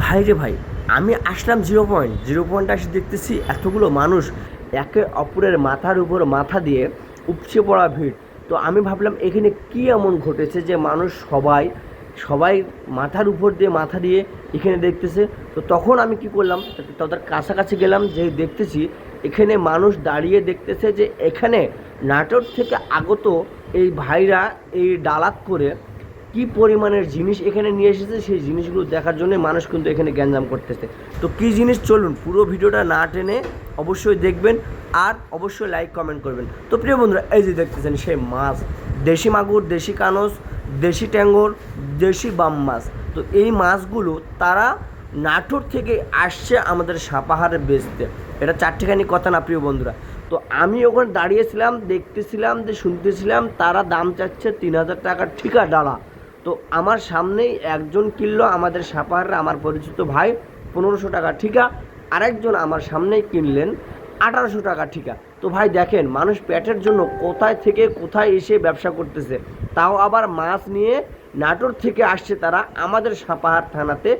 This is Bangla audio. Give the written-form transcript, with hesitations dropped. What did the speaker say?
ভাই রে ভাই, আমি আসলাম জিরো পয়েন্টে এসে দেখতেছি এতগুলো মানুষ একে অপরের মাথার উপর মাথা দিয়ে উপচে পড়া ভিড়। তো আমি ভাবলাম এখানে কী এমন ঘটেছে যে মানুষ সবাই সবাই মাথার উপর দিয়ে মাথা দিয়ে এখানে দেখতেছে। তো তখন আমি কি করলাম, তাদের কাছাকাছি গেলাম, যে দেখতেছি এখানে মানুষ দাঁড়িয়ে দেখতেছে যে এখানে নাটোর থেকে আগত এই ভাইরা এই ডালাত করে কি পরিমাণের জিনিস এখানে নিয়ে এসেছে, সেই জিনিসগুলো দেখার জন্য মানুষ কিন্তু এখানে গ্যাঞ্জাম করতেছে। তো কী জিনিস, চলুন পুরো ভিডিওটা না টেনে অবশ্যই দেখবেন, আর অবশ্যই লাইক কমেন্ট করবেন। তো প্রিয় বন্ধুরা, এই যে দেখতেছেন সেই মাছ, দেশি মাগুর, দেশি কানস, দেশি ট্যাঙ্গর, দেশি বাম মাছ। তো এই মাছগুলো তারা নাটোর থেকে আসছে আমাদের সাপাহারে বেচতে। এটা চারটিখানি কথা না প্রিয় বন্ধুরা। তো আমি ওখানে দাঁড়িয়েছিলাম, দেখতেছিলাম, যে শুনতেছিলাম তারা দাম চাচ্ছে 3,000 টাকার ঠিকা ডালা। তো আমার সামনেই একজন কিনলো, আমাদের সাপাহারের আমার পরিচিত ভাই, 1500 টাকা ঠিকা। আরেকজন আমার সামনেই কিনলেন 1800 টাকা ঠিকা। তো ভাই দেখেন, মানুষ পেটের জন্য কোথায় থেকে কোথায় এসে ব্যবসা করতেছে, তাও আবার মাছ নিয়ে নাটোর থেকে আসছে তারা আমাদের সাপাহার থানাতে